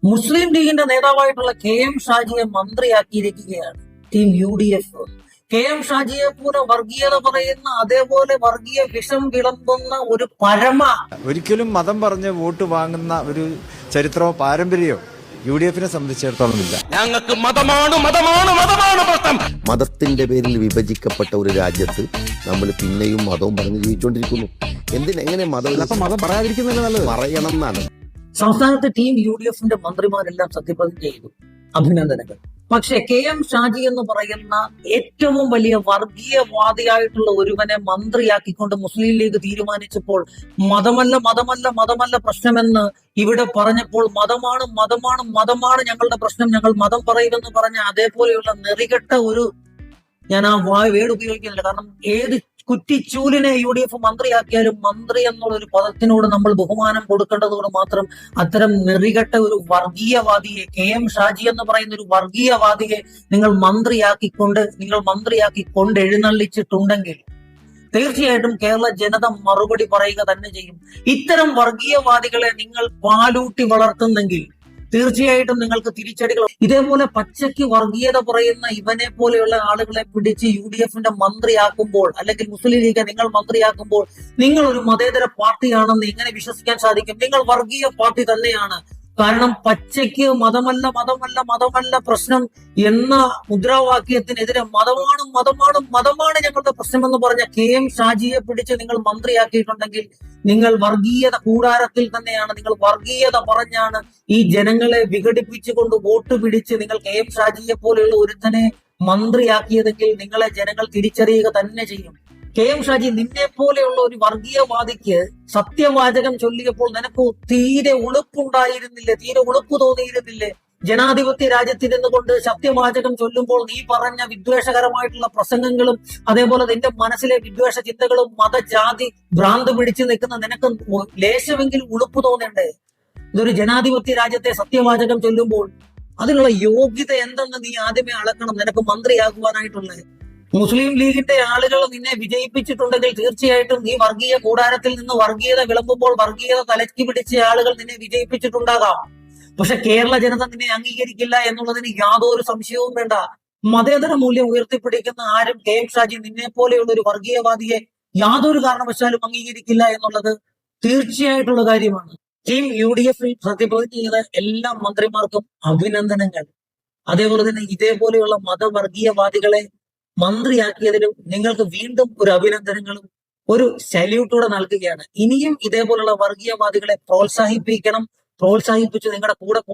മുസ്ലിം ലീഗിന്റെ നേതാവായിട്ടുള്ള K M ഷാജിയെ മന്ത്രിയാക്കിയിരിക്കുകയാണ് ടീം UDF. കെ എം ഷാജിയെ പോലെ വർഗീയത പറയുന്ന, അതേപോലെ വർഗീയ വിഷം വിളമ്പുന്ന ഒരു ഒരിക്കലും മതം പറഞ്ഞ് വോട്ട് വാങ്ങുന്ന ഒരു ചരിത്രമോ പാരമ്പര്യമോ UDF-നെ സംബന്ധിച്ചിടത്തോളം ഇല്ല. ഞങ്ങൾക്ക് മതമാണ് മതമാണ് മതമാണ് പ്രശ്നം. മതത്തിന്റെ പേരിൽ വിഭജിക്കപ്പെട്ട ഒരു രാജ്യത്ത് നമ്മൾ പിന്നെയും മതവും പറഞ്ഞ് ജീവിച്ചുകൊണ്ടിരിക്കുന്നു. എങ്ങനെ മതം പറയാതിരിക്കുന്നതല്ല നല്ലത്, പറയണം എന്നാണ്. സംസ്ഥാനത്തെ ടീം UDF-ന്റെ മന്ത്രിമാരെല്ലാം സത്യപ്രതിജ്ഞ ചെയ്തു, അഭിനന്ദനങ്ങൾ. പക്ഷെ കെ എം ഷാജി എന്ന് പറയുന്ന ഏറ്റവും വലിയ വർഗീയവാദിയായിട്ടുള്ള ഒരുവനെ മന്ത്രിയാക്കിക്കൊണ്ട് മുസ്ലിം ലീഗ് തീരുമാനിച്ചപ്പോൾ മതമല്ല മതമല്ല മതമല്ല പ്രശ്നമെന്ന് ഇവിടെ പറഞ്ഞപ്പോൾ മതമാണ് മതമാണ് മതമാണ് ഞങ്ങളുടെ പ്രശ്നം, ഞങ്ങൾ മതം പറയുമെന്ന് പറഞ്ഞ അതേപോലെയുള്ള നെറികെട്ട ഒരു, ഞാൻ ആ വേർഡ് ഉപയോഗിക്കുന്നില്ല, കാരണം ഏത് കുറ്റിച്ചൂലിനെ UDF മന്ത്രിയാക്കിയാലും മന്ത്രി എന്നുള്ള ഒരു പദത്തിനോട് നമ്മൾ ബഹുമാനം കൊടുക്കേണ്ടതോട് മാത്രം അത്തരം നെറികെട്ട ഒരു വർഗീയവാദിയെ, കെ എം ഷാജി എന്ന് പറയുന്ന ഒരു വർഗീയവാദിയെ നിങ്ങൾ മന്ത്രിയാക്കിക്കൊണ്ട് എഴുന്നള്ളിച്ചിട്ടുണ്ടെങ്കിൽ തീർച്ചയായിട്ടും കേരള ജനത മറുപടി പറയുക തന്നെ ചെയ്യും. ഇത്തരം വർഗീയവാദികളെ നിങ്ങൾ പാലൂട്ടി വളർത്തുന്നെങ്കിൽ തീർച്ചയായിട്ടും നിങ്ങൾക്ക് തിരിച്ചടികൾ. ഇതേപോലെ പച്ചയ്ക്ക് വർഗീയത പറയുന്ന ഇവനെ പോലെയുള്ള ആളുകളെ പിടിച്ച് UDF-ന്റെ മന്ത്രിയാക്കുമ്പോൾ, അല്ലെങ്കിൽ മുസ്ലിം ലീഗ് നിങ്ങൾ മന്ത്രിയാക്കുമ്പോൾ നിങ്ങൾ ഒരു മതേതര പാർട്ടിയാണെന്ന് എങ്ങനെ വിശ്വസിക്കാൻ സാധിക്കും? നിങ്ങൾ വർഗീയ പാർട്ടി തന്നെയാണ്. കാരണം പച്ചയ്ക്ക് മതമല്ല മതമല്ല മതമല്ല പ്രശ്നം എന്ന മുദ്രാവാക്യത്തിനെതിരെ മതമാണ് മതമാണ് മതമാണ് ഞങ്ങളുടെ പ്രശ്നമെന്ന് പറഞ്ഞ കെ എം ഷാജിയെ പിടിച്ച് നിങ്ങൾ മന്ത്രിയാക്കിയിട്ടുണ്ടെങ്കിൽ നിങ്ങൾ വർഗീയത കൂടാരത്തിൽ തന്നെയാണ്. നിങ്ങൾ വർഗീയത പറഞ്ഞാണ് ഈ ജനങ്ങളെ വിഘടിപ്പിച്ചുകൊണ്ട് വോട്ട് പിടിച്ച് നിങ്ങൾ കെ എം ഷാജിയെ പോലെയുള്ള ഒരുത്തനെ മന്ത്രിയാക്കിയതെങ്കിൽ നിങ്ങളെ ജനങ്ങൾ തിരിച്ചറിയുക തന്നെ ചെയ്യും. കെ എം ഷാജി, നിന്നെ പോലെയുള്ള ഒരു വർഗീയവാദിക്ക് സത്യവാചകം ചൊല്ലിയപ്പോൾ നിനക്ക് തീരെ ഉളുപ്പുണ്ടായിരുന്നില്ലേ? തീരെ ഉളുപ്പ് തോന്നിയിരുന്നില്ലേ? ജനാധിപത്യ രാജ്യത്തിരുന്നു കൊണ്ട് സത്യവാചകം ചൊല്ലുമ്പോൾ നീ പറഞ്ഞ വിദ്വേഷകരമായിട്ടുള്ള പ്രസംഗങ്ങളും അതേപോലെ നിന്റെ മനസ്സിലെ വിദ്വേഷ ചിന്തകളും മതജാതി ഭ്രാന്ത് പിടിച്ചു നിൽക്കുന്ന നിനക്ക് ലേശമെങ്കിലും ഉളുപ്പ് തോന്നണ്ടേ? ഇതൊരു ജനാധിപത്യ രാജ്യത്തെ സത്യവാചകം ചൊല്ലുമ്പോൾ അതിനുള്ള യോഗ്യത എന്തെന്ന് നീ ആദ്യമേ അളക്കണം, നിനക്ക് മന്ത്രിയാകുവാനായിട്ടുള്ളത്. മുസ്ലിം ലീഗിന്റെ ആളുകൾ നിന്നെ വിജയിപ്പിച്ചിട്ടുണ്ടെങ്കിൽ തീർച്ചയായിട്ടും നീ വർഗീയ കൂടാരത്തിൽ നിന്ന് വർഗീയത വിളമ്പുമ്പോൾ വർഗീയത തലയ്ക്ക് പിടിച്ച ആളുകൾ നിന്നെ വിജയിപ്പിച്ചിട്ടുണ്ടാകാം. പക്ഷെ കേരള ജനത നിന്നെ അംഗീകരിക്കില്ല എന്നുള്ളതിന് യാതൊരു സംശയവും വേണ്ട. മതേതര മൂല്യം ഉയർത്തിപ്പിടിക്കുന്ന ആരും കെ എം ഷാജി നിന്നെ പോലെയുള്ള ഒരു വർഗീയവാദിയെ യാതൊരു കാരണവശാലും അംഗീകരിക്കില്ല എന്നുള്ളത് തീർച്ചയായിട്ടുള്ള കാര്യമാണ്. ടീം UDF-ൽ സത്യപ്രതിജ്ഞ ചെയ്ത എല്ലാ മന്ത്രിമാർക്കും അഭിനന്ദനങ്ങൾ. അതേപോലെ തന്നെ ഇതേപോലെയുള്ള മതവർഗീയവാദികളെ മന്ത്രിയാക്കിയതിലും നിങ്ങൾക്ക് വീണ്ടും ഒരു അഭിനന്ദനങ്ങളും ഒരു സല്യൂട്ടൂടെ നൽകുകയാണ്. ഇനിയും ഇതേപോലുള്ള വർഗീയവാദികളെ പ്രോത്സാഹിപ്പിക്കണം, പ്രോത്സാഹിപ്പിച്ച് നിങ്ങളുടെ കൂടെ